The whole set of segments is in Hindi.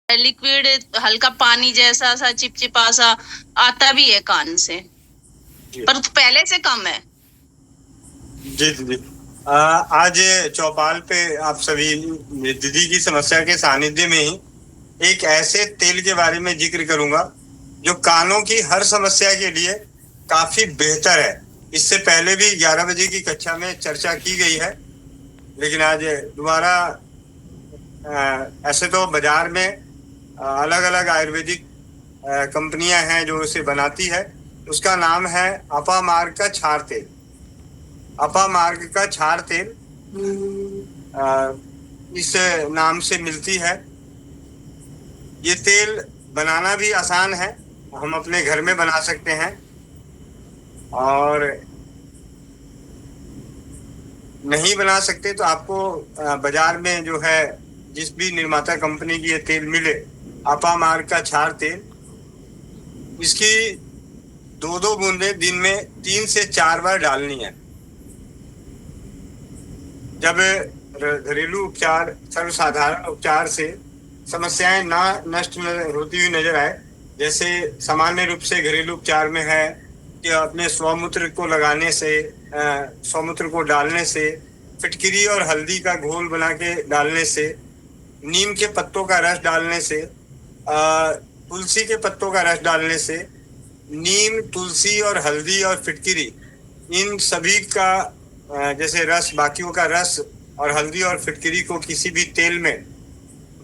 लिक्विड हल्का पानी जैसा सा चिपचिपा सा आता भी है कान से, जी पर पहले से कम है। जी जी जी। आज चौपाल पे आप सभी दीदी की समस्या के सानिध्य में ही एक ऐसे तेल के बारे में जिक्र करूंगा जो कानों की हर समस्या के लिए काफी बेहतर है। इससे पहले भी 11 बजे की कक्षा में चर्चा की गई है, लेकिन आज दोबारा ऐसे तो बाजार में अलग अलग आयुर्वेदिक कंपनियां हैं जो इसे बनाती है। उसका नाम है अपामार्ग का क्षार तेल। अपामार्ग का क्षार तेल इस नाम से मिलती है। ये तेल बनाना भी आसान है, हम अपने घर में बना सकते हैं। और नहीं बना सकते तो आपको बाजार में जो है जिस भी निर्माता कंपनी की ये तेल मिले, अपामार्ग का क्षार तेल, इसकी 2-2 बूंदे दिन में 3 से 4 बार डालनी है। जब घरेलू उपचार सर्वसाधारण उपचार से समस्याएं ना नष्ट होती हुई नजर आए, जैसे सामान्य रूप से घरेलू उपचार में है कि अपने स्वमूत्र को लगाने से, स्वमूत्र को डालने से, फिटकिरी और हल्दी का घोल बना के डालने से, नीम के पत्तों का रस डालने से, तुलसी के पत्तों का रस डालने से, नीम, तुलसी और हल्दी और फिटकिरी, इन सभी का जैसे रस, बाकियों का रस और हल्दी और फिटकिरी को किसी भी तेल में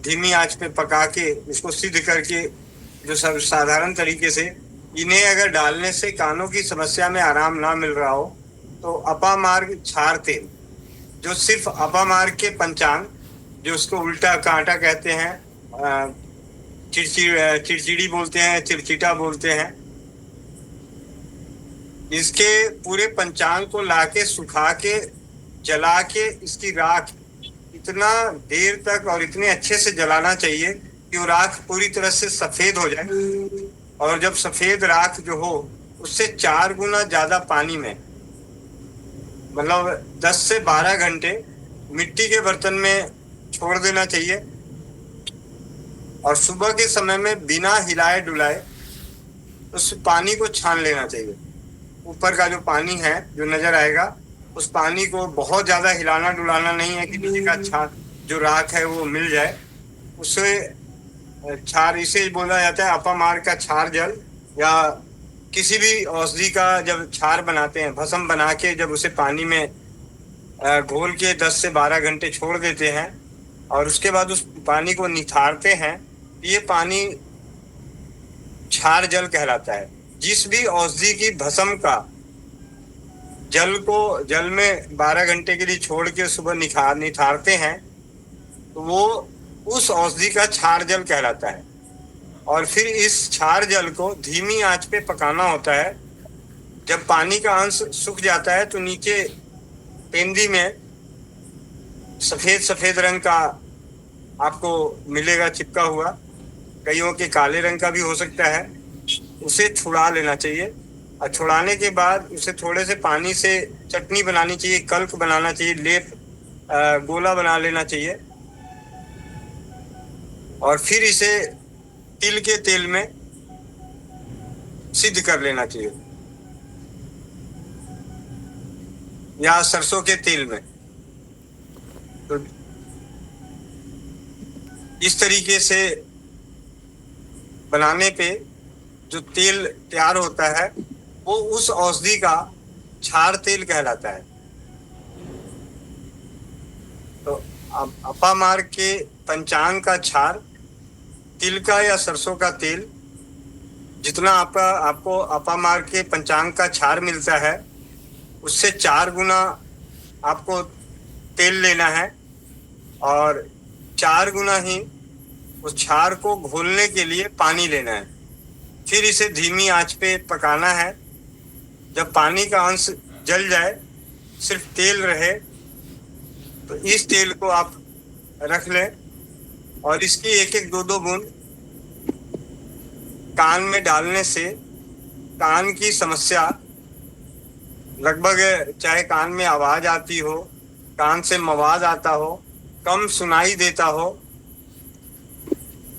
धीमी आंच पे पका के इसको सिद्ध करके, जो सब साधारण तरीके से इन्हें अगर डालने से कानों की समस्या में आराम ना मिल रहा हो, तो अपामार्ग क्षार तेल, जो सिर्फ अपामार्ग के पंचांग, जो उसको उल्टा कांटा कहते हैं, चिड़चिड़ी बोलते हैं, चिड़चिटा बोलते हैं, इसके पूरे पंचांग को लाके सुखा के जला के इसकी राख इतना देर तक और इतने अच्छे से जलाना चाहिए कि वो राख पूरी तरह से सफेद हो जाए। और जब सफेद राख जो हो, उससे 4 गुना ज्यादा पानी में, मतलब 10 से 12 घंटे मिट्टी के बर्तन में छोड़ देना चाहिए। और सुबह के समय में बिना हिलाए डुलाए उस पानी को छान लेना चाहिए। ऊपर का जो पानी है जो नजर आएगा, उस पानी को बहुत ज्यादा हिलाना डुलाना नहीं है कि नीचे का छान जो राख है वो मिल जाए। उससे क्षार, इसे बोला जाता है अपामार्ग का क्षार जल। या किसी भी औषधि का जब क्षार बनाते हैं, भस्म बना के जब उसे पानी में घोल के 10 से 12 घंटे छोड़ देते हैं और उसके बाद उस पानी को निथारते हैं, ये पानी क्षार जल कहलाता है। जिस भी औषधि की भस्म का जल को जल में 12 घंटे के लिए छोड़ के सुबह निथारते हैं, तो वो उस औषधि का क्षार जल कहलाता है। और फिर इस क्षार जल को धीमी आंच पे पकाना होता है। जब पानी का अंश सूख जाता है तो नीचे पेंदी में सफेद सफेद रंग का आपको मिलेगा चिपका हुआ, कईयों के काले रंग का भी हो सकता है। उसे छुड़ा लेना चाहिए और छुड़ाने के बाद उसे थोड़े से पानी से चटनी बनानी चाहिए, कल्क बनाना चाहिए, लेप गोला बना लेना चाहिए। और फिर इसे तिल के तेल में सिद्ध कर लेना चाहिए या सरसों के तेल में। तो इस तरीके से बनाने पे जो तेल तैयार होता है वो उस औषधि का क्षार तेल कहलाता है। तो अपामार्ग के पंचांग का क्षार, तिल का या सरसों का तेल, जितना आपको अपामार्ग के पंचांग का क्षार मिलता है उससे 4 गुना आपको तेल लेना है और 4 गुना ही उस क्षार को घोलने के लिए पानी लेना है। फिर इसे धीमी आंच पे पकाना है। जब पानी का अंश जल जाए, सिर्फ तेल रहे, तो इस तेल को आप रख लें और इसकी 1-1, 2-2 बूंद कान में डालने से कान की समस्या, लगभग चाहे कान में आवाज आती हो, कान से मवाद आता हो, कम सुनाई देता हो,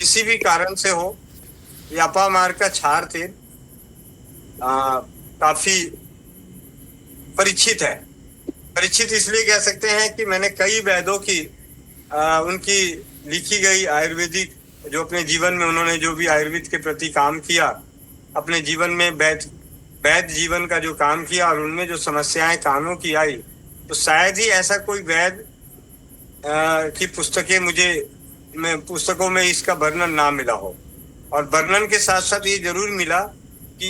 किसी भी कारण से हो, ये अपामार का क्षार तेल काफी परिचित है। परिचित इसलिए कह सकते हैं कि मैंने कई वैद्यों की उनकी लिखी गई आयुर्वेदिक, जो अपने जीवन में उन्होंने जो भी आयुर्वेद के प्रति काम किया, अपने जीवन में वैद्य जीवन का जो काम किया और उनमें जो समस्याएं कानों की आई, तो शायद ही ऐसा कोई वैद्य की पुस्तकों में इसका वर्णन ना मिला हो। और वर्णन के साथ साथ ये जरूर मिला कि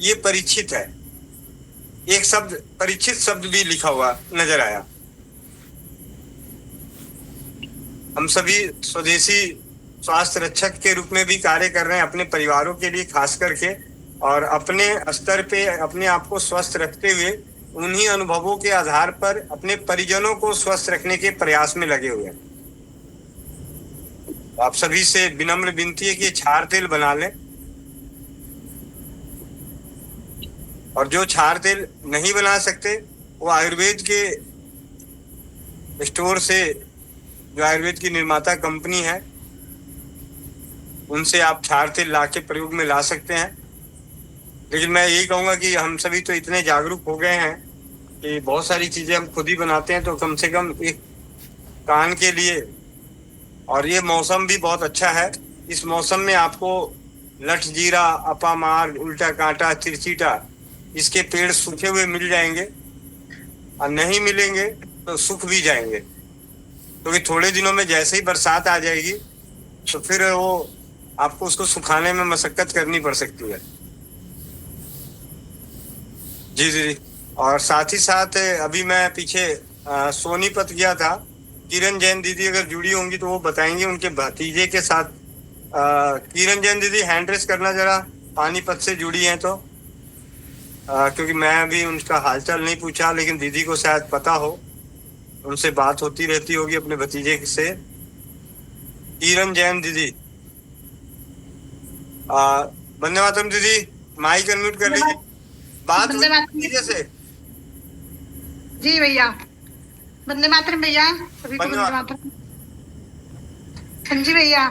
ये परिचित है, एक शब्द परिचित शब्द भी लिखा हुआ नजर आया। हम सभी स्वदेशी स्वास्थ्य रक्षक के रूप में भी कार्य कर रहे हैं अपने परिवारों के लिए खास करके, और अपने स्तर पे अपने आप को स्वस्थ रखते हुए उन्हीं अनुभवों के आधार पर अपने परिजनों को स्वस्थ रखने के प्रयास में लगे हुए हैं। आप सभी से विनम्र विनती है कि क्षार तेल बना लें, और जो क्षार तेल नहीं बना सकते वो आयुर्वेद के स्टोर से, जो आयुर्वेद की निर्माता कंपनी है, उनसे आप क्षार तेल ला के प्रयोग में ला सकते हैं। लेकिन मैं यही कहूंगा कि हम सभी तो इतने जागरूक हो गए हैं कि बहुत सारी चीजें हम खुद ही बनाते हैं, तो कम से कम एक कान के लिए, और ये मौसम भी बहुत अच्छा है, इस मौसम में आपको लठ जीरा, अपामार, उल्टा कांटा, चिरचीटा, इसके पेड़ सूखे हुए मिल जाएंगे, और नहीं मिलेंगे तो सूख भी जाएंगे, क्योंकि थोड़े दिनों में जैसे ही बरसात आ जाएगी तो फिर वो आपको उसको सुखाने में मशक्कत करनी पड़ सकती है। जी जी। और साथ ही साथ अभी मैं पीछे सोनीपत गया था, किरण जैन दीदी अगर जुड़ी होंगी तो वो बताएंगे उनके भतीजे के साथ। किरण जैन दीदी हैंड रेस करना जरा, पानीपत से जुड़ी हैं तो, क्योंकि मैं अभी उनका हालचाल नहीं पूछा, लेकिन दीदी को शायद पता हो, उनसे बात होती रहती होगी अपने भतीजे से। किरण जैन दीदी, वंदे मातरम दीदी, माइक अनम्यूट कर लीजिए, बात दीजिए से। जी भैया, वंदे मातरम भैया, सभी को वंदे मातरम। हाँ जी भैया।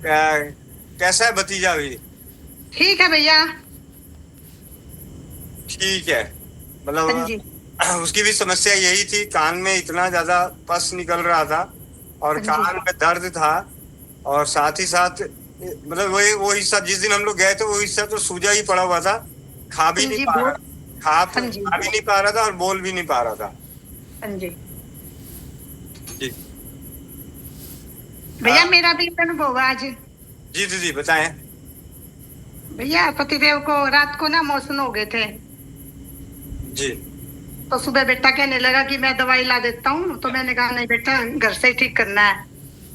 कैसा है भतीजा भी? ठीक है भैया। ठीक है, मतलब उसकी भी समस्या यही थी, कान में इतना ज्यादा पस निकल रहा था और कान में दर्द था, और साथ ही साथ मतलब वो हिस्सा जिस दिन हम लोग गए थे वो हिस्सा तो सूजा ही पड़ा हुआ था, खा भी नहीं पा रहा था और बोल भी नहीं पा रहा था। जी जी भैया, मेरा भी अनुभव आज। जी दीदी बताएं। भैया, पतिदेव को रात को ना मोशन हो गए थे जी, तो सुबह बेटा कहने लगा कि मैं दवाई ला देता हूँ, तो मैंने कहा नहीं बेटा, घर से ही ठीक करना है।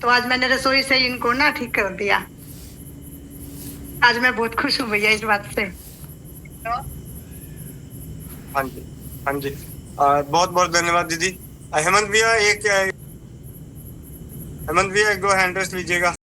तो आज मैंने रसोई से इनको ना ठीक कर दिया। आज मैं बहुत खुश हूँ भैया इस बात से। हाँ जी, हाँ जी, बहुत बहुत धन्यवाद दीदी। हेमंत भैया एक दो हैंड रेस लीजिएगा।